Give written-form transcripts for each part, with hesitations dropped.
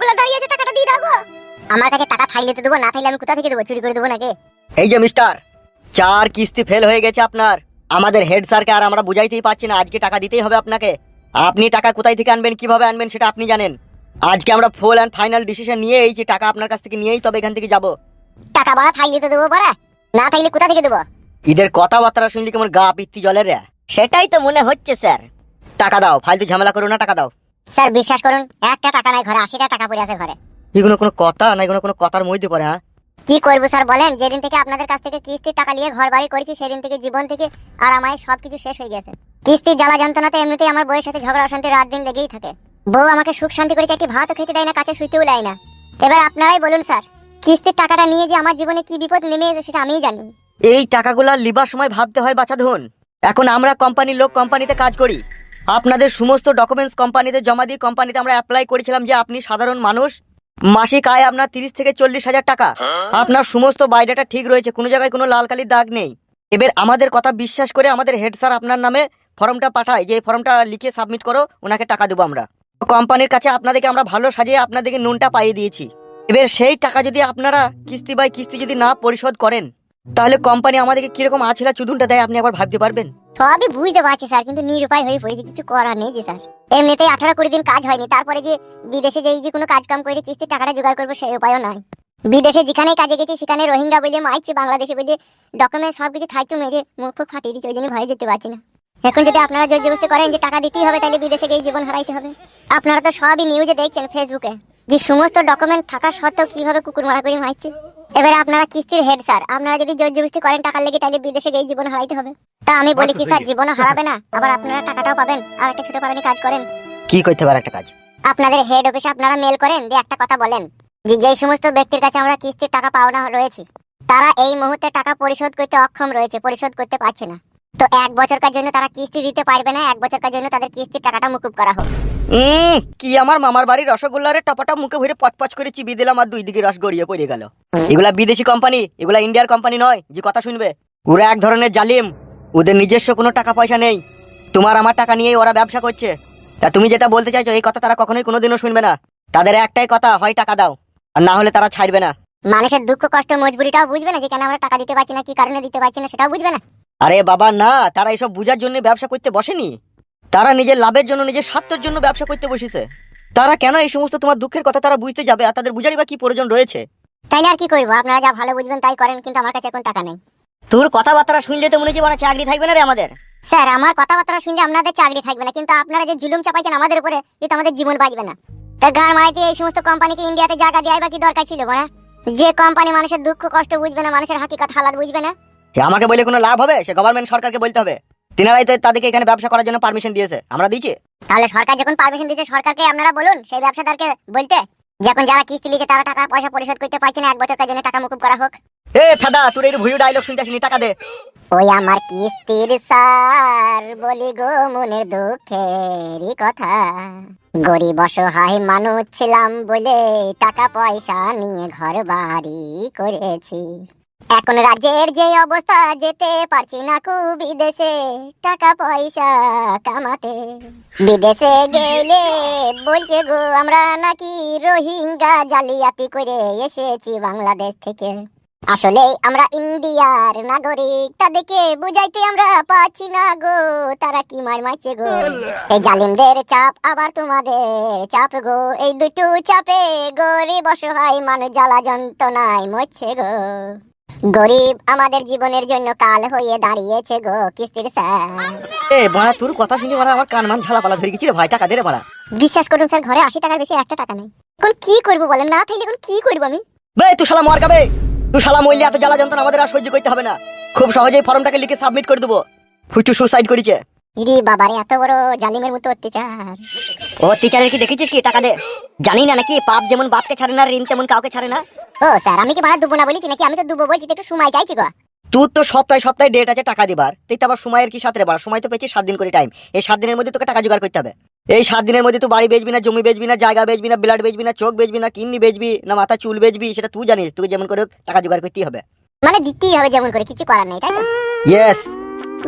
বলে দাঁড়িয়ে আছে, টাকাটা দিয়ে দাও গো। আমার কাছে টাকা থাকলে তো দেবো, না থাকলে আমি কোথা থেকে দেবো? চুরি করে দেবো নাকি? এই যে মিস্টার, 4 কিস্তি ফেল হয়ে গেছে আপনার। আমাদের হেড স্যারকে আর আমরা বুঝাইতেই পারছি না, আজকে টাকা দিতেই হবে আপনাকে। আপনি টাকা কোথায় থেকে আনবেন, কিভাবে আনবেন সেটা আপনি জানেন। আজকে আমরা ফুল অ্যান্ড ফাইনাল ডিসিশন নিয়ে এই যে টাকা আপনার কাছ থেকে নিয়েই তবে এখান থেকে যাব। টাকা বাড়া থাকলে তো দেবো বাড়া, না থাকলে কোথা থেকে দেবো? ঈদের কথাবার্তা শুনলি কেমন গা পিত্তি জলের রে। সেটাই তো মনে হচ্ছে স্যার। টাকা দাও, ফালতু ঝামেলা করো না, টাকা দাও। স্যার বিশ্বাস করুন, একটা টাকা নাই ঘরে, 80টা টাকা পড়ে আছে ঘরে। এগুলো কোনো কথা না, এগুলো কোনো কথার মধ্যে পড়ে? হ্যাঁ, কি করবো স্যার বলেন? যেদিন থেকে আপনাদের কাছ থেকে কিস্তির টাকা নিয়ে ঘর বাড়ি করেছি, সেদিন থেকে জীবন থেকে আর আমার সবকিছু শেষ হয়ে গেছে। কিস্তির জ্বালা যন্ত্রণাতে এমনিতেই আমার বউয়ের সাথে ঝগড়া অশান্তি রাত দিন লেগেই থাকে। বউ আমাকে সুখ শান্তি করে চারটি ভাতও খেতে দেয় না, কাছে শুইতেও দেয় না। এবার আপনারাই বলুন স্যার, কিস্তির টাকাটা নিয়ে যে আমার জীবনে কি বিপদ নেমে এসেছে সেটা আমিই জানি। এই টাকাগুলা লিবার সময় ভাবতে হয় বাছা ধন। এখন আমরা কোম্পানির লোক, কোম্পানিতে কাজ করি। আপনাদের সমস্ত ডকুমেন্টস কোম্পানিতে জমা দিয়ে কোম্পানিতে আমরা অ্যাপ্লাই করেছিলাম যে আপনি সাধারণ মানুষ, মাসিক আয় আপনার 30 থেকে 40 হাজার টাকা। আপনার সমস্ত বায়োডাটা ঠিক রয়েছে, কোনো জায়গায় কোনো লাল কালির দাগ নেই। এবার আমাদের কথা বিশ্বাস করে আমাদের হেড স্যার আপনার নামে ফর্মটা পাঠায় যে এই ফর্মটা লিখে সাবমিট করো, ওনাকে টাকা দেবো আমরা। কোম্পানির কাছে আপনাদেরকে আমরা ভালো সাজিয়ে আপনাদেরকে নুনটা পাইয়ে দিয়েছি। এবার সেই টাকা যদি আপনারা কিস্তি বাই কিস্তি যদি না পরিশোধ করেন, তাহলে কোম্পানি আমাদেরকে কিরকম আছিলা চুদুনটা দেয় আপনি একবার ভাবতে পারবেন? সবই বুঝতে পারছি স্যার, কিন্তু নিরুপায় হয়ে পড়েছি, কিছু করার নেই যে স্যার। এমনিতেই 18-20 দিন কাজ হয়নি, তারপরে যে বিদেশে যে কোনো কাজ কাম করে কিস্তির টাকাটা জোগাড় করবো সেই উপায়ও নাই। বিদেশে যেখানেই কাজে গেছি সেখানে রোহিঙ্গা বলে মাইছি, বাংলাদেশে বলে ডকুমেন্ট সবকিছু থাকতো মেরে মুখ ফাটিয়ে দিচ্ছে, ওই জন্য ভয়ে যেতে পারছি না। এখন যদি আপনারা জোর জবরদস্তি করেন যে টাকা দিতেই হবে, তাহলে বিদেশে গিয়ে জীবন হারাইতে হবে। আপনারা তো সবই নিউজে দেখছেন, ফেসবুকে, যে সমস্ত ডকুমেন্ট থাকা সত্ত্বেও কিভাবে কুকুর মারা করে মারছে। এবারে আপনারা কিস্তির হেড স্যার, আপনারা যদি জোর জবরদস্তি করেন টাকার লেগে, তাহলে বিদেশে গিয়ে জীবন হারাইতে হবে। তা আমি বলি কি স্যার, জীবনও হারাবে না, আবার আপনারা টাকাটাও পাবেন, আর একটা ছোট পাবেন কাজ করেন। কি করতে পারে একটা কাজ? আপনাদের হেড অফিসে আপনারা মেল করেন, দিয়ে একটা কথা বলেন যে যেই সমস্ত ব্যক্তির কাছে আমরা কিস্তির টাকা পাওনা রয়েছে, তারা এই মুহূর্তে টাকা পরিশোধ করতে অক্ষম রয়েছে, পরিশোধ করতে পারছে না। তো 1 বছরকার জন্য তারা কিস্তি দিতে পারবে না, 1 বছরকার জন্য তাদের কিস্তির টাকাটা মুকুব করা হোক। কি আমার মামার বাড়ির রসগোল্লারে টপাটা মুখে ভরে পচপচ করে চিবিয়ে দিলাম আর 2 দিকে রস গড়িয়ে পড়ে গেল। এগুলা বিদেশি কোম্পানি, এগুলা ইন্ডিয়ার কোম্পানি নয় যে কথা শুনবে। ওরা এক ধরনের জালিম, ওদের নিজস্ব কোনো টাকা পয়সা নেই। তোমার আমার টাকা নিয়েই ওরা ব্যবসা করছে। তা তুমি যেটা বলতে চাইছো এই কথা তারা কখনোই কোনোদিনও শুনবে না। তাদের একটাই কথা, হয় টাকা দাও, আর না হলে তারা ছাড়বে না। মানুষের দুঃখ কষ্ট মজবুরিটাও বুঝবে না, যে কেন আমরা টাকা দিতে পারছি না, কি কারণে দিতে পারছি না সেটাও বুঝবে না। আরে বাবা না, তারা এইসব বুঝার জন্য ব্যবসা করতে বসেনি। তারা নিজের লাভের জন্য, নিজের স্বার্থের জন্য ব্যবসা করতে বসেছে। তারা কেন এই সমস্ত তোমার দুঃখের কথা তারা বুঝতে যাবে, আর তাদের বুঝারই বা কি প্রয়োজন রয়েছে? তাইলে আর কি করবো, আপনারা যা ভালো বুঝবেন তাই করেন, কিন্তু আমার কাছে এখন টাকা নেই। তোর কথাবার্তা শুনলে তো মনে হচ্ছে মানে চাকরি থাকবে না রে আমাদের। স্যার আমার কথাবার্তা শুনলে আপনাদের চাকরি থাকবে না, কিন্তু আপনারা যে জুলুম চাপাইছেন আমাদের উপরে, এটা আমাদের জীবন বাঁচবে না। তা গান মারাইতে এই সমস্ত কোম্পানিকে ইন্ডিয়াতে জায়গা দেওয়াই বা কি দরকার ছিল? মানে যে কোম্পানি মানুষের দুঃখ কষ্ট বুঝবে না, মানুষের হাকিকত হালাত বুঝবে না। আমাকে বলে কোনো লাভ হবে? সে গভর্নমেন্ট সরকারকে বলতে হবে। তিনারাই তো তাদেরকে এখানে ব্যবসা করার জন্য পারমিশন দিয়েছে, আমরা দিয়েছি? তাহলে সরকার যখন পারমিশন দিয়েছে, সরকারকে আপনারা বলুন সেই ব্যবসাদারকে বলতে, যখন যারা কিস্তি লিখে তারা টাকা পয়সা পরিশোধ করতে পারছে না, 1 বছরের জন্য টাকা মুকুব করা হোক। এ ফাদা, তোর এই ভুয়ো ডায়লগ শুনতে আসিনি, টাকা দে। ওই আমার কিস্তির স্যার বলি গো মনের দুঃখেরই কথা, গরিব অসহায় মানুষ ছিলাম বলে টাকা পয়সা নিয়ে ঘর বাড়ি করেছি। এখন রাজ্যের যে অবস্থা, যেতে পারছি না খুব বিদেশে টাকা পয়সা কামাতে। বিদেশে গেলে বলছে গো আমরা নাকি রোহিঙ্গা জালিয়াতি করে এসেছি বাংলাদেশ থেকে। আসলে আমরা ইন্ডিয়ার নাগরিক, তাদেরকে বুঝাইতে আমরা পাচ্ছি না গো, তারা কি মার মারছে গো। এই জালিমদের চাপ আবার তোমাদের চাপ গো, এই দুটো চাপে গরিব অসহায় মানুষ জ্বালা যন্ত্রণায় মরছে গো। গরিব আমাদের জীবনের জন্য কাল হয়ে দাঁড়িয়েছে গো কিস্তির স্যার। এ বাড়া, তোর কথা শুনে বাড়া আমার কান মান ঝালাপালা ধরে গেছি রে ভাই, টাকা দে রে বাড়া। বিশ্বাস করুন স্যার, ঘরে 80 টাকার বেশি একটা টাকা নেই। এখন কি করবো বলেন, না থাকলে এখন কি করবো আমি? বে তুই শালা মার গাবে, তুই শালা মইলে এত জ্বালা যন্ত্রণা আমাদের আর সহ্য করতে হবে না। খুব সহজেই ফর্মটাকে লিখে সাবমিট করে দেবো। ফুটু সুসাইড করেছে। ইরে বাবারে, এত বড় জালিমের মতো অত্যাচার। ও অত্যাচারের কি দেখেছিস কি? টাকা দে। জানি না নাকি পাপ যেমন বাপকে ছাড়ে না, ঋণ তেমন কাউকে ছাড়ে না। ও স্যার, আমি কি বাড়া দুবো না বলেছি নাকি? আমি তো দুবো বলছি, একটু সময় চাইছি গো। তোর তো সপ্তাহে সপ্তাহে ডেট আছে টাকা দিবার, তুই তো আবার সময়ের কি সাথে রে বাড়া? সময় তো পেয়েছিস 7 দিন করে টাইম। এই 7 দিনের মধ্যে তোকে টাকা জোগাড় করতে হবে। এই 7 দিনের মধ্যে তুই বাড়ি বেচবি না, জমি বেচবি না, জায়গা বেচবি না, ব্লাড বেচবি না, চোখ বেচবি না, কিডনি বেচবি না, মাথা চুল বেচবি, সেটা তুই জানিস। তুই যেমন করে টাকা জোগাড় করতেই হবে। মানে দিতেই হবে যেমন করে, কিছু করার নেই, তাই তো? ইয়েস।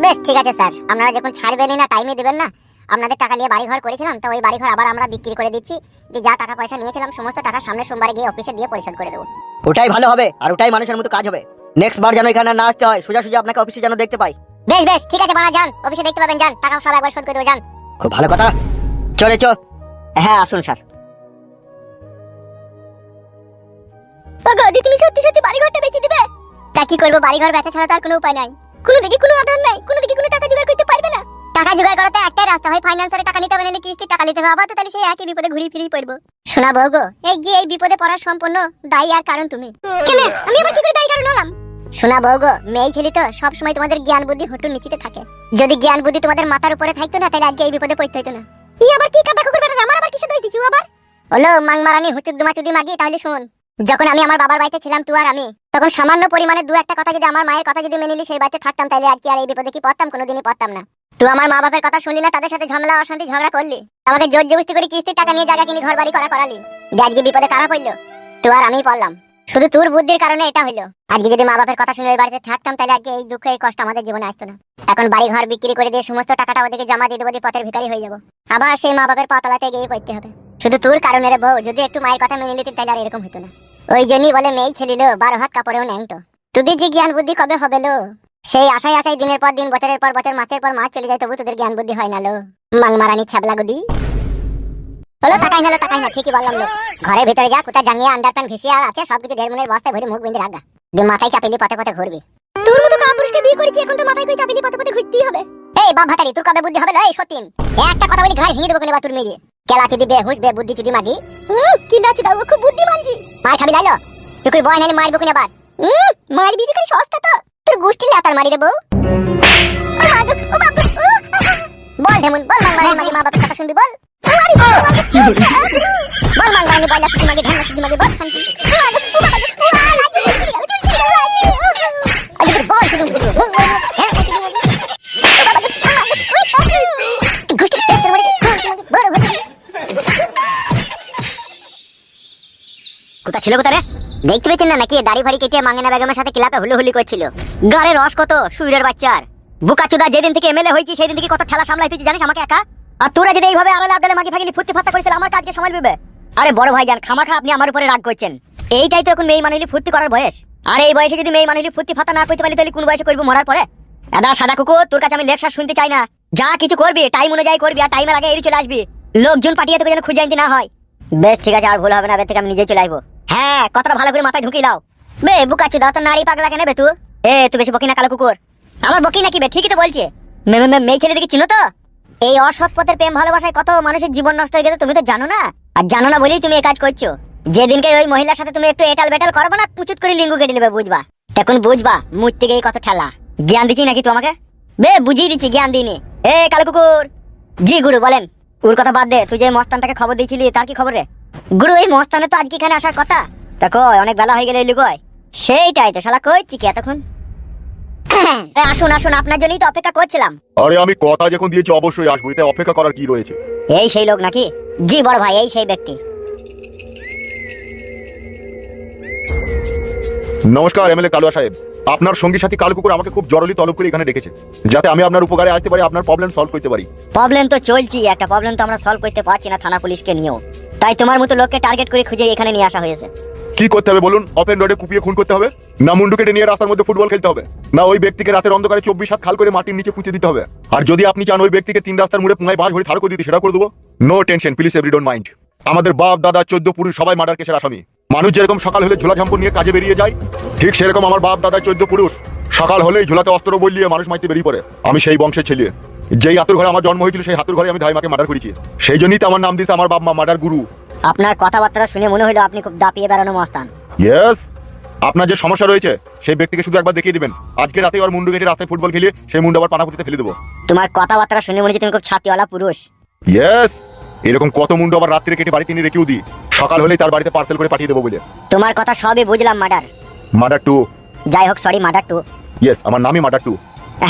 বেশ ঠিক আছে স্যার, আপনারা যখন ছাড়বেনই না, টাইমে দেবেন না, আপনাদের টাকা নিয়ে বাড়ি ঘর করেছিলাম, তো ওই বাড়ি ঘর আবার আমরা বিক্রি করে দিচ্ছি। যে যা টাকা পয়সা নিয়েছিলাম সমস্ত টাকা সামনের সোমবারে গিয়ে অফিসে দিয়ে পরিশোধ করে দেবো। ওটাই ভালো হবে আর ওটাই মানুষের মতো কাজ হবে। নেক্সট বার যেন এখানে না আসতে হয়, সোজা সোজা আপনাকে অফিসে যেন দেখতে পাই। বেশ বেশ ঠিক আছে বানা, যান অফিসে দেখতে পাবেন, যান টাকা সব একবার শোধ করে দেবো, যান। খুব ভালো কথা, চলে চো। হ্যাঁ আসুন স্যার। গদি তুমি সত্যি সত্যি বাড়ি ঘরটা বেচে দিবে? তা কি করবো, বাড়ি ঘর বেচা ছাড়া তার কোনো উপায় নাই। কোনো দিকে কোনো আধার নাই, কোনো দিকে কোনো টাকা জোগাড় করতে পারবে না। টাকা জোগাড় করাতে একটাই রাস্তা, হয় ফাইন্যান্সারে টাকা নিতে হবে, নাহলে কিস্তির টাকা নিতে হবে। আবার তো তাহলে সেই একই বিপদে ঘুরি ফিরি পড়বো। শোনা বউ গো, এই যে এই বিপদে পড়ার সম্পূর্ণ দায়ী আর কারণ তুমি। কেন আমি আবার কি করে দায়ী কারণ হলাম? শোনা বউ গো, মেয়ে ছেলে তো সব সময় তোমাদের জ্ঞান বুদ্ধি হটুর নিচেতে থাকে। যদি জ্ঞান বুদ্ধি তোমাদের মাথার উপরে থাকতো না, তাহলে আজকে এই বিপদে পড়তে হতো না। ই আবার কি কথা কুকুর বেটা, আমার আবার কিসে দই দিছু আবার? হলো মাংমারানি হুচুক দুমাচুদি মাগি। তাহলে শুন, যখন আমি আমার বাবার বাড়িতে ছিলাম তুই আর আমি, তখন সামান্য পরিমাণে দু একটা কথা যদি আমার মায়ের কথা যদি মেনে নিলি, সেই বাড়িতে থাকতাম, তাহলে আজকে আর এই বিপদে কি পড়তাম? কোনোদিনই পড়তাম না। তুই আমার মা বাবার কথা শুনলি না, তাদের সাথে ঝামেলা অশান্তি ঝগড়া করলি, আমাকে জোর জবরদস্তি করে কিস্তির টাকা নিয়ে জায়গা কিনে ঘর বাড়ি করালি। আজকে বিপদে কারা পড়লো? তুই আর আমি পড়লাম। শুধু তোর বুদ্ধির কারণে এটা হইলো। আজকে যদি মা বাবার কথা শুনে ওই বাড়িতে থাকতাম, তাহলে আজকে এই দুঃখ এই কষ্ট আমাদের জীবনে আসতো না। এখন বাড়ি ঘর বিক্রি করে দিয়ে সমস্ত টাকাটা ওদেরকে জমা দিয়ে দেবো, দিয়ে পথের ভিখারি হয়ে যাবো। আবার সেই মা বাবার পাতলাতে গিয়ে করতে হবে। শুধু তোর কারণে রে বউ, যদি একটু মায়ের কথা মেনে নিতি তাহলে আর এরকম হতো না। ওই জন্যই বলে মেয়ে ছেলিল 12 হাত কাপড়েও ন্যাংটো। তোদের যে জ্ঞান বুদ্ধি কবে হবে লো? সেই আশায় আশায় দিনের পর দিন, বছরের পর বছর, মাসের পর মাস চলে যায়, তবু তোদের জ্ঞান বুদ্ধি হয় না লো। মাংমারানি ছাবলা গুদি হলো। টাকাই না ঠিকই বললাম লোক। ঘরের ভিতরে যা, কোথায় জাঙ্গিয়ে আন্ডারপ্যান্ট ভিসিয়ে আর আছে, সবকিছু ঢের মনের বস্তায় ভরে মুখ বেঁধে রাখা, দিয়ে মাথায় চাপিলি পথে পথে ঘুরবি। তোর মতো কাপুরুষকে বিয়ে করেছি, এখন তো মাথায় করে চাপিলি পথে পথে ঘুরতেই হবে। এই বাপ ভাতারি, তোর কবে বুদ্ধি হবে লো? এই সতীন, একটা কথা বলি ঘাড় ভেঙে দেবো কোনে বা তোর মেয়ে। কেলা চুদি বেহুশ বে বুদ্ধি চুদি মাগি। কিলা চুদা, ও খুব বুদ্ধিমান জি। মার খাবি লাইলো? তুই বয় নাইলে মারবো কোনে আবার? মারবি দিকে সস্তা তো, তোর গোষ্ঠী লাতার মারি দেবো। বল ঢেমুন, বল মাংমারানি মাগি, মা বাবার কথা শুনবি বল। বল মাংমারানি বয়লা চুদি মাগি, ঢেমনা চুদি মাগি, বল শান্তি। বল শুধু গোষ্ঠী বড় কোথা ছিল কোথারে দেখতে পেয়েছেন না নাকি? দাড়ি ফাড়ি কেটে মাঙ্গেনা বেগমের সাথে ক্লাবে হুলুহুলি করছিল। গাড়ে রস কত সুইরের বাচ্চার বুকাচুদা। যেদিন থেকে এমএলএ হয়েছি সেদিন থেকে কত ঠেলা সামলাই তুই জানিস আমাকে একা? আর তোরা যদি এইভাবে আড়ালে আবডালে মাগি ফাগিলি ফুর্তি ফাত্তা করেছিল, আমার কাজকে সামাল দিবে? আরে বড় ভাইজান, খামাখা আপনি আমার উপরে রাগ করছেন। এইটাই তো এখন মেয়ে মানুষলি ফুর্তি করার বয়স। আর এই বয়সে যদি মেয়ে মানুষলি ফুর্তি ফাত্তা না করতে পারি, তাহলে কোন বয়সে করবো মরার পরে? দাদা সাদা কুকুর, তোর কাছে আমি লেকচার শুনতে চাই না। যা কিছু করবি টাইম অনুযায়ী করবি, আর টাইমের আগে এড়িয়ে চলে আসবি। লোকজন পাঠিয়ে তোকে যেন খুঁজে আনতে না হয়। বেশ ঠিক আছে, আর ভুল হবে না, এবার থেকে আমি নিজেই চলে আসবো। হ্যাঁ, কথাটা ভালো করে মাথায় ঢুকিয়ে লাও। বে বুকাচুদা, তো নারী পাগলা কেন বে তুই? তুই বেশি বকি না কালো কুকুর। আমার বকি নাকি বে? ঠিকই তো বলছে। মেয়ে ছেলে দেখে চিনো তো? এই অসৎ পথের প্রেম ভালোবাসায় কত মানুষের জীবন নষ্ট হয়ে গেছে, তুমি তো জানো না। আর জানো না বলেই তুমি এই কাজ করছো। যেদিনকে ওই মহিলার সাথে তুমি একটু এটাল বেটাল করবে না, পুচুত করে লিঙ্গু কেটে নেবে, বুঝবা? তখন বুঝবা মুখ থেকে এই কত ঠেলা। জ্ঞান দিচ্ছি নাকি তুই আমাকে? বে বুঝিয়ে দিচ্ছি, জ্ঞান দিইনি। কালো কুকুর। জি গুরু বলেন। ওর কথা বাদ দে, তুই যে মস্তানটাকে খবর দিয়েছিলি তার কি খবর রে? গুরু, এই মস্তানে তো আজকে এখানে আসার কথা। তা কই, অনেক বেলা হয়ে গেলে এলি কই? সেইটাই তো শালা কইছি কি এতক্ষণ। আসুন আসুন, আপনার জন্যই তো অপেক্ষা করছিলাম। আরে আমি কথা যখন দিয়েছি অবশ্যই আসবো, এতে অপেক্ষা করার কি রয়েছে? এই সেই লোক নাকি? জি বড় ভাই, এই সেই ব্যক্তি। নমস্কার এমএলএ কালুয়া সাহেব। আপনার সঙ্গী সাথী কালো কুকুর আমাকে খুব জরুরি তলব করে এখানে ডেকেছে, যাতে আমি আপনার উপকারে আসতে পারি, আপনার প্রবলেম সলভ করতে পারি। প্রবলেম তো চলছি, একটা প্রবলেম তো আমরা সলভ করতে পারছি না থানা পুলিশকে নিয়েও। তাই তোমার মতো লোককে টার্গেট করে খুঁজে এখানে নিয়ে আসা হয়েছে। কি করতে হবে বলুন? ওপেন রোডে কুপিয়ে খুন করতে হবে, না মুন্ডু কেটে নিয়ে রাস্তার মধ্যে ফুটবল খেলতে হবে, না ওই ব্যক্তিকে রাতের অন্ধকারে 24 হাত খাল করে মাটির নিচে পুঁতে দিতে হবে? আর যদি আপনি চান ওই ব্যক্তিকে 3 রাস্তার মুড়ে পুঙ্গায় বাঁশ ভরে ঠাড় করে দিতে, সেটা করে দেবো। No tension please, every don't mind. আমাদের বাপ দাদা 14 পুরুষ সবাই মার্ডার কেসের আসামি। মানুষ যেরকম সকাল হলে ঝোলা ঝাম্পু নিয়ে কাজে বেরিয়ে যায়, ঠিক সেরকম আমার বাপ দাদা 14 পুরুষ সকাল হলেই ঝোলাতে অস্ত্র বলিয়ে মানুষ মাইতে বেরিয়ে পড়ে। আমি সেই বংশের ছেলে। যেই হাতুর ঘরে আমার জন্ম হয়েছিল, সেই হাতুর ঘরে আমি ধাইমাকে মার্ডার করেছি। সেই জন্যই তো আমার নাম দিয়েছে আমার বাপ মা মার্ডার গুরু। আপনার কথাবার্তা শুনে মনে হলো আপনি খুব দাপিয়ে বেড়ানো মস্তান। ইয়েস, আপনার যে সমস্যা রয়েছে সেই ব্যক্তিকে শুধু একবার দেখিয়ে দিবেন। আজকে রাতে ওর মুন্ডু কেটে রাস্তায় ফুটবল খেলিয়ে সেই মুন্ডু আবার পানাপুতিতে ফেলে দেবো। তোমার কথাবার্তা শুনে মনে হচ্ছে তুমি খুব ছাতিওয়ালা পুরুষ। ইয়েস, এরকম কত মুন্ডু আবার রাত্রে কেটে বাড়িতে নিয়ে রেখেও দিই, সকাল হলেই তার বাড়িতে পার্সেল করে পাঠিয়ে দেবো বলে। তোমার কথা সবই বুঝলাম, মার্ডার। Murder two? যাই হোক, সরি, মার্ডার টু। ইয়েস, আমার নামই মার্ডার টু।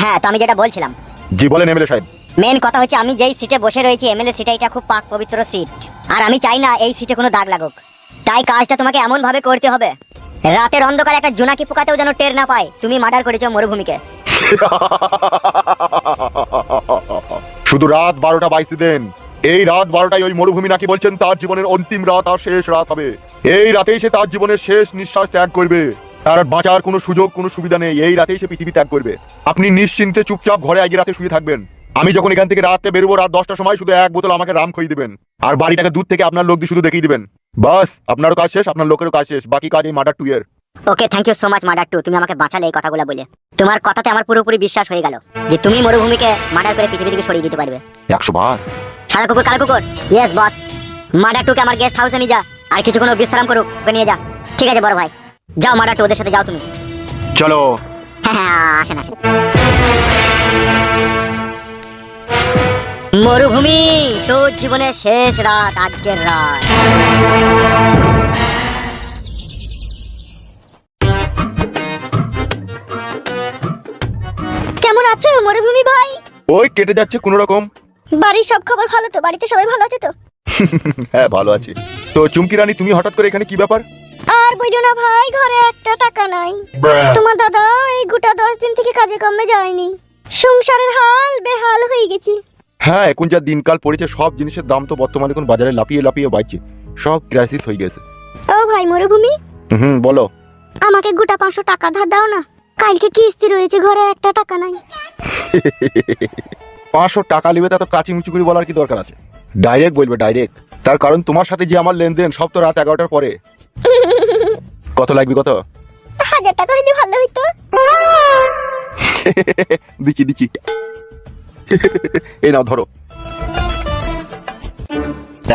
হ্যাঁ, তো আমি যেটা বলছিলাম। জি বলেন এমএলএ সাহেব। মেন কথা হচ্ছে আমি যেই সিটে বসে রয়েছি এমএলএ সিটে, এটা খুব পাক পবিত্র সিট, আর আমি চাই না এই সিটে কোনো দাগ লাগুক। তাই কাজটা তোমাকে এমন ভাবে করতে হবে, রাতের অন্ধকারে একটা জোনাকি পোকাতেও যেন টের না পায় তুমি মার্ডার করেছো মরুভূমিকে। শুধু রাত 12টা 22 দেন। এই রাত 12টায় ওই মরুভূমি নাকি বলছেন তার জীবনের অন্তিম রাত আর শেষ রাত হবে। এই রাতেই সে তার জীবনের শেষ নিঃশ্বাস ত্যাগ করবে। তার আর বাঁচার কোনো সুযোগ কোনো সুবিধা নেই। এই রাতেই সে পৃথিবী ত্যাগ করবে। আপনি নিশ্চিন্তে চুপচাপ ঘরে আগে রাতে শুয়ে থাকবেন। আমি যখন এখান থেকে রাতে বেরোবো রাত 10টার সময়, শুধু এক বোতল আমাকে রাম খই দিবেন আর বাড়িটাকে দূর থেকে আপনার লোক দিয়ে শুধু দেখিয়ে দিবেন। বাস, আপনারও কাজ শেষ, আপনার লোকেরও কাজ শেষ। বাকি কাজ এই মার্ডার 2 এর। Okay, thank you so much murder two, তুমি আমাকে বাঁচালে এই কথাগুলো বলে। তোমার কথাতে আমার পুরোপুরি বিশ্বাস হয়ে গেল যে তুমি মরুভূমিকে মার্ডার করে পৃথিবী থেকে সরিয়ে দিতে পারবে। 100 বার। সাদা কুকুর কালো কুকুর, ইয়েস বস। মার্ডার টুকে আমার গেস্ট হাউসে নিয়ে যা, আর কিছুক্ষণ ও বিশ্রাম করুক, ওকে নিয়ে যা। ঠিক আছে বড় ভাই, যাও মার্ডার টু, ওদের সাথে যাও তুমি। চলো। হ্যাঁ, আসেন আসেন। মরুভূমি, তোর জীবনের শেষ রাত আজকের রাত। কেমন আছো মরুভূমি ভাই? ওই কেটে যাচ্ছে কোনো রকম। বাড়ির সব খবর ভালো তো? বাড়িতে সবাই ভালো আছে তো? হ্যাঁ, ভালো আছি। তো চুমকি রানী, তুমি হঠাৎ করে এখানে কি ব্যাপার? আর বইলো না ভাই, ঘরে একটা টাকা নাই। তোমার দাদা এই গোটা 10 দিন থেকে কাজে কমে যায়নি। সংসারের হাল বেহাল হয়ে গেছে। হ্যাঁ, এখন যা দিনকাল পড়েছে, সব জিনিসের দাম তো বর্তমানে এখন বাজারে লাফিয়ে লাফিয়ে বাড়ছে। সব ক্রাইসিস হয়ে গেছে। ও ভাই মরুভূমি, বলো। আমাকে গোটা 500 টাকা ধার দাও না। কালকে কিস্তি রয়েছে, ঘরে একটা টাকা নাই। 500 টাকা নেবে, তা তো কাচি মুচি করে বলার কি দরকার আছে? ডাইরেক্ট বলবে, ডাইরেক্ট। তার কারণ তোমার সাথে যে আমার লেনদেন সব তো রাত 11টার পরে। কত লাগবে, কত? 1000 টাকা হলে ভালো হইতো। দিচ্ছি দিচ্ছি। এই নাও, ধরো।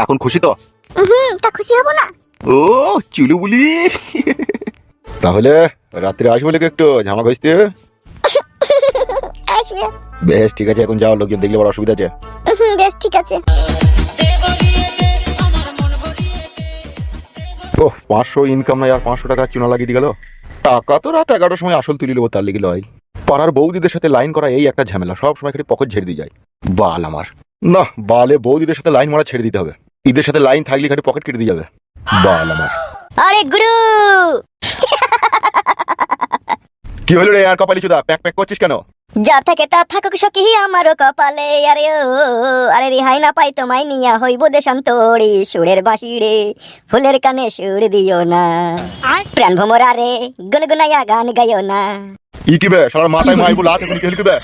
এখন খুশি তো? তা খুশি হব না? ও চুলু বুলি। তাহলে রাত্রে আসবো নাকি একটু জামা ঘষতে? আসবে। বেশ ঠিক আছে, এখন যাও, লোকজন দেখলে বড় অসুবিধা আছে। বেশ ঠিক আছে। ও 500 ইনকাম নাই আর 500 টাকা চুনা লাগিয়ে দিয়ে গেল। টাকা তো রাত 11টার সময় আসল তুলি নেবো, তার লেগে লয়। পাড়ার বৌদিদের সাথে লাইন করা এই একটা ঝামেলা, সব সময় খালি পকেট ঝেড়ে দিয়ে যায়। বাল আমার না, বালে বৌদিদের সাথে লাইন মারা ছেড়ে দিতে হবে। ঈদের সাথে লাইন থাকলে খালি পকেট কেটে দিয়ে যাবে। বাল আমার। আরে গুরু, কি হলো রে আর কপালি চুদা, প্যাক প্যাক করছিস কেন? যা থাকে তা থাকুক সখী আমারও কপালে। আরে ও, আরে রেহাই না পাই তোমায় নিয়া হইব দেশান্তরি। সুরের বাঁশি রে, ফুলের কানে সুর দিও না। প্রাণ ভোমরা রে, গুনগুনাইয়া গান গাইও না। ই কি বে, শালার মাথায় মাইবো লাত, এখন কি হলো কি বে?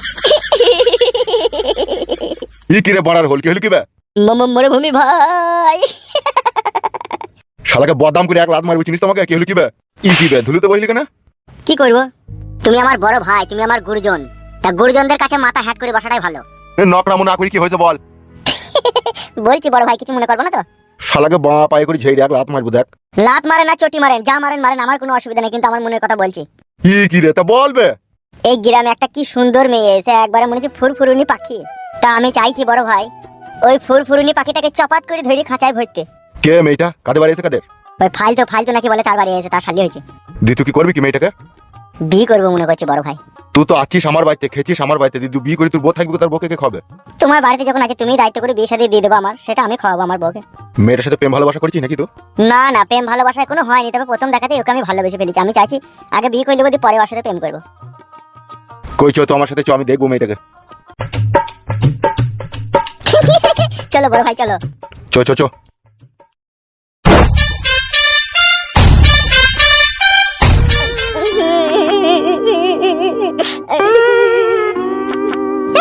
ই কি রে বড়ার হল, কি হলো কি বে? মরুভূমি ভাই, শালাকে বদনাম করে এক লাত মারবো, চিনিস তোমাকে? কি হলো কি বে? ই কি বে, ধুলুতে বসলি কেন? কি করবো? তুমি আমার বড় ভাই, তুমি আমার গুরুজন। তা গুরুজনদের কাছে মাথা হ্যাট করে বসাটাই ভালো। নকরামো না করি কি হয়েছে বল? বলছি বড় ভাই, কিছু মনে করবো না তো? শালাকে বাঁ পায়ে করে ঝেড়ে এক লাত মারবো, দেখ। লাত মারেন না চটি মারেন, যা মারেন মারেন, আমার কোনো অসুবিধা নেই, কিন্তু আমার মনের কথা বলছি। ই কি রে, তা বলবে? এই গ্রামে একটা কি সুন্দর মেয়ে এসে, একবারে মনে হচ্ছে ফুরফুরুনি পাখি। তা আমি চাইছি বড় ভাই, ওই ফুরফুরুনি পাখিটাকে চপাত করে ধরে খাঁচায় ভরতে। কে মেয়েটা? কাদের বাড়ি এসে কাদের? ওই ফালতু ফালতু নাকি বলে, তার বাড়ি এসে, তার শালি হয়েছে। দিতু কি করবি কি মেয়েটাকে? বিয়ে করবো মনে করছি বড় ভাই। তুই তো আছিস আমার বাড়িতে, খেয়েছিস আমার বাড়িতে, দিদু বিয়ে করে তোর বউ থাকবে, তার বউকে কে খাবে? তোমার বাড়িতে যখন আছে, তুমি দায়িত্ব করে বিয়ে শাদী দিয়ে দেবো আমার, সেটা আমি খাওয়াবো আমার বউকে। মেয়েটার সাথে প্রেম ভালোবাসা করছিস নাকি তো? না না, প্রেম ভালোবাসা কোনো হয়নি, তবে প্রথম দেখাতে ওকে আমি ভালোবেসে ফেলেছি। আমি চাইছি আগে বিয়ে করলে বোধ পরে ওর সাথে প্রেম করবো। কই চো তো আমার সাথে, চো, আমি দেখবো মেয়েটাকে। চলো বড় ভাই চলো। চো চো চো।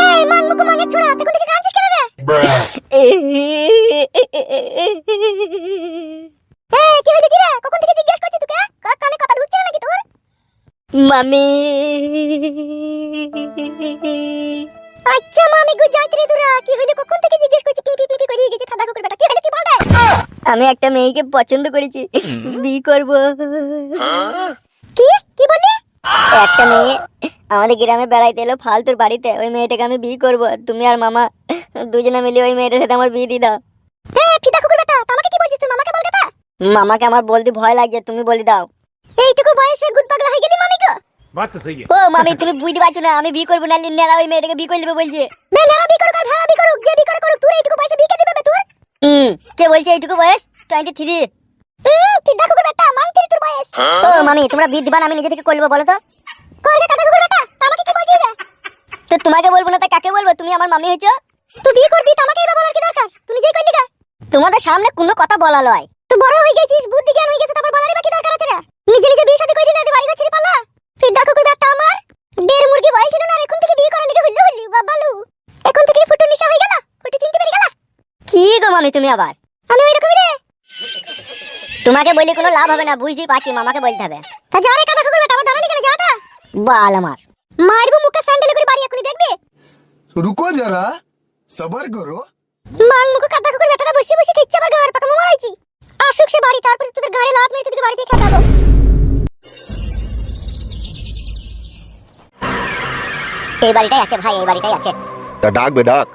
এই মানমুকু মানে ছোড়া, তুই কোন দিকে কাঁদছিস কেন রে? কি হলো কি রে? কখন থেকে জিজ্ঞেস করছিস তোকে? কানে কথা ঢুকছে নাকি তোর? মামি। আচ্ছা মামি গো, যাইতে রে তোরা। কি হলো, কখন থেকে জিজ্ঞেস করছিস? পি পি পি করে গেছে ঠাডা কুকুর বেটা। কি হলো, কি বল রে? আমি একটা মেয়েকে পছন্দ করেছি, বিয়ে করব। কি কি বললি? একটা মেয়ে আমাদের গ্রামে বেড়াইতে এলো ফালতুর বাড়িতে, ওই মেয়েটাকে আমি বিয়ে করব। তুমি আর মামা দুজনে মিলে ওই মেয়েটার সাথে আমার বিয়ে দিয়ে দাও। ফিদা কুকুর বেটা, আমাকে কি বলছিস তুই? মামাকে বল কথা। মামাকে আমার বলতে ভয় লাগছে, তুমি বলে দাও। এইটুকু বয়সে গুদ পাগলা হয়ে গেলি মামি গো। बात तो सही है। ও মামি, তুমি বুঝতে পারছো না, আমি বিয়ে করব না, নেড়া ওই মেয়েটাকে বিয়ে করে নেবে বলছে। নেড়া বিয়ে করুক আর ভেড়া বিয়ে করুক, যে বিয়ে করুক, তোর এইটুকু বয়সে বিয়ে কে দিবে তোর? কে বলছে এইটুকু বয়স? 23। ফিদা কুকুর বেটা, মানতে তোর বয়স। ও মামি, তোমরা বিয়ে দিবা না, আমি নিজে থেকে করব বলো তো? করবে কাকা কুকুর বেটা, আমাকে কি বলছিস রে? তো তোমাকে বলবো না তা কাকে বলবো? তুমি আমার মামি হইছো। তুই বিয়ে করবি তো আমাকে এবার বলার কি দরকার? তুই নিজেই কইলি গা। তোমাদের সামনে কোনো কথা বলা লয়। তুই বড় হয়ে গেছিস, বুদ্ধি জ্ঞান হয়ে গেছে, তারপর বলারই বাকি দরকার আছে রে? নিজে নিজে বিয়ে শাদী করে দিলে বাড়ি ঘর ছেড়ে পালা। তুই দেখো কই ব্যাটা আমার দেড় মুরগি বয়স ছিল না, আর এখন থেকে বিয়ে করার লিগে হইলো হইলি বাবালু। এখন থেকে ফুটো নিশা হয়ে গেল, ফুটো চিনতে পেরে গেল। কি গো মামি তুমি আবার? আমি ওইরকমই রে। তোমাকে বলি কোনো লাভ হবে না, বুঝতেই পারছি, মামাকে বলতে হবে। তা যা রে কাদা কুকুর বেটা, আমার দাঁড়ালি কেন? যা তা বাল আমার মারবো মুখে স্যান্ডেল করে বাড়ি এখনই দেখবে। रुको जरा सबर करो। মান মুখে কাদা কুকুর বেটাটা বসে বসে খেচ্ছে, আবার গাড় পাকা মারাইছি। আসুক সে বাড়ি, তারপরে তোদের গাড়ি লাত মেরে তোদের বাড়ি থেকে খেদাবো। এই বাড়িটাই আছে ভাই, এই বাড়িটাই আছে। তা ডাকবে ডাক।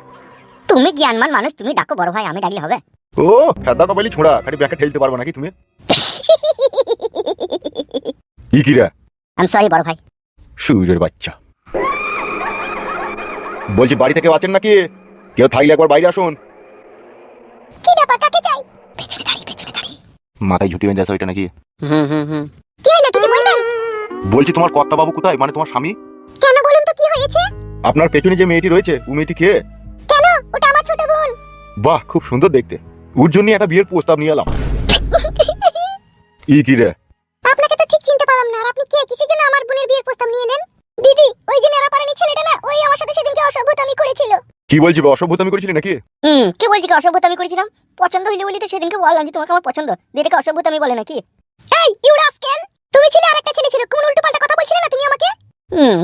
তুমি জ্ঞানমান মানুষ, তুমি ডাকো বড় ভাই, আমি ডাকলে হবে? ও ফেদা তো বলি ছোড়া, খালি ব্যাকে ঠেলতে পারবো নাকি তুমি? কি রে? আই এম সরি বড় ভাই। সুরের বাচ্চা। বলছি বাড়িতে কেউ আছেন নাকি? কেউ থাকলে একবার বাইরে আসুন। কি ব্যাপার, কাকে চাই? পেছনে দাঁড়িয়ে, পেছনে দাঁড়িয়ে। মাথায় ঝুটি বেঁধে আছে ওইটা নাকি? কি হলো, কিছু বলবেন? বলছি তোমার কর্তা বাবু কোথায়, মানে তোমার স্বামী? কেন বলুন তো, কি হয়েছে? আপনার পেছনে যে মেয়েটি রয়েছে, ও মেয়েটি কে? কেন? ওটা আমার ছোট বোন। বাহ, খুব সুন্দর দেখতে। ওর জন্য একটা বিয়ের প্রস্তাব নিয়ে এলাম। কি রে? আপনাকে তো ঠিক চিনতে পারলাম না, আর আপনি কে, কিসের জন্য আমার বোনের বিয়ের প্রস্তাব নিয়ে এলেন? দিদি, ওই যে নেড়াপাড়ানি ছেলেটা না, ওই আমার সাথে সেদিনকে অসভ্যতামি করেছিল। কি বলছি, অসভ্যতামি করেছিলি নাকি? কে বলছি কি অসভ্যতামি করেছিলাম? পছন্দ হইলে বলি তো সেদিনকে বললাম যে তোমাকে আমার পছন্দ, দিদিকে অসভ্যতামি বলে নাকি? এই ইউ রাস্কেল, তুমি ছিলে আর একটা ছেলে ছিল, কোন উল্টোপাল্টা কথা বলছিলে না তুমি আমাকে?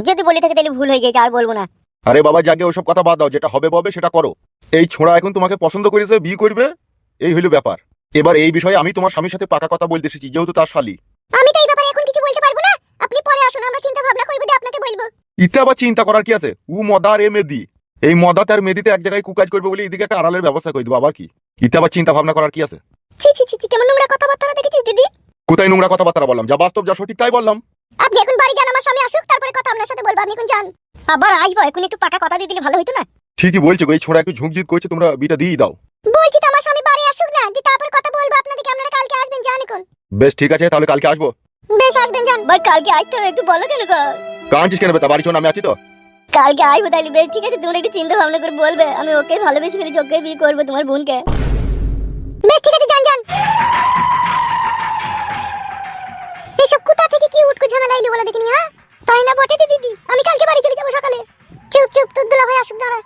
যদি বলি থাকে তাহলে ভুল হয়ে গেছে, আর বলবো না। আরে বাবা জাগে ওসব কথা বাদ দাও, যেটা হবে ববে সেটা করো। এই ছোঁড়া এখন তোমাকে পছন্দ করেছে, বিয়ে করবে, এই হইল ব্যাপার। এবার এই বিষয়ে আমি তোমার স্বামীর সাথে পাকা কথা বলতে এসেছি, যেহেতু তার শালী। আমি তো এই ব্যাপারে এখন কিছু বলতে পারবো না, আপনি পরে আসুন, আমরা চিন্তা ভাবনা করব দিয়ে আপনাকে বলবো। ইতে আবার চিন্তা করার কি আছে? ও মদা আর এ মেদি, এই মদা তার মেদিতে এক জায়গায় কুকাজ করবে বলে এদিকে একটা আড়ালের ব্যবস্থা করে দেবো। আবার কি ইতে আবার চিন্তা ভাবনা করার কি আছে? ছি ছি ছি ছি, কেমন নোংরা কথাবার্তা দেখেছিস দিদি? কোথায় নোংরা কথাবার্তা বললাম? যা বাস্তব যা সঠিক তাই বললাম। আপনি এখন বাড়ি যান, আমার স্বামী আসুক, তারপরে কথা আপনার সাথে বলবো। আপনি এখন যান। আবার আসবো, এখন একটু পাকা কথা দিয়ে দিলে ভালো হতো না? ঠিকই বলছো গো, এই ছোঁড়া একটু ঝুঁকঝিক করছে, তোমরা বিটা দিয়ে দাও। বলছি তো আমার স্বামী বাড়ি আসুক না, দিয়ে তারপর কথা বলবো আপনাদেরকে। আপনারা কালকে আসবেন, যান এখন। বেশ ঠিক আছে, তাহলে কালকে আসবো। বেশ আসবেন, যান। বাট কালকে আসতে হবে, একটু বলো কেন গো? কাঁদছিস কেন বেটা? বাড়ি চল, আমি আছি তো। কালকে আসবো তাহলে। বেশ ঠিক আছে, তোমরা একটু চিন্তা ভাবনা করে বলবে। আমি ওকে ভালোবেসে ফেলেছি, ওকে বিয়ে করবো, তোমার বোনকে। বেশ ঠিক আছে, যান যান। এসব কোথা থেকে কি উটকো ঝামেলা এলো বলা দেখিনি? হ্যাঁ তাই না বটে দিদি? আমি কালকে বাড়ি চলে যাবো সকালে। চুপ চুপ, তোর দুলা ভাই আসুক, দাঁড়া।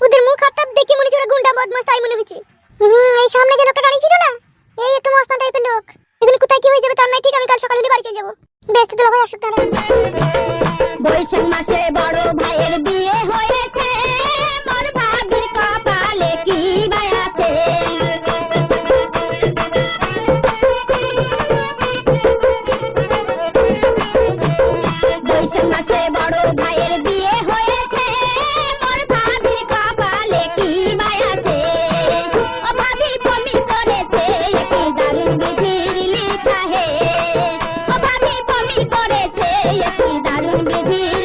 ওদের মুখ হাত দেখে মনে হচ্ছে গুন্ডা বদমাশ, তাই মনে হচ্ছে। এই সামনে যে লোকটা দাঁড়িয়ে ছিল না, এই একটু মস্তান টাইপের লোক। এখন কোথায় কি হয়ে যাবে তার নাই ঠিক, আমি কাল সকালে বাড়ি চলে যাবো। বেশ, তোর দুলা ভাই আসুক, দাঁড়া। বৈশাখ মাসে বড় ভাইয়ের বিয়ে হয়েছে, মোর ভাবির কপালে কি বায়াছে। বৈশাখ মাসে বড় ভাইয়ের বিয়ে হয়েছে, মোর ভাবির কপালে কি বায়াছে। ও ভাবি বমি করেছে, একটি দারুণ বিধির লিখা হে। ও ভাবি বমি করেছে, একটি দারুণ বিধির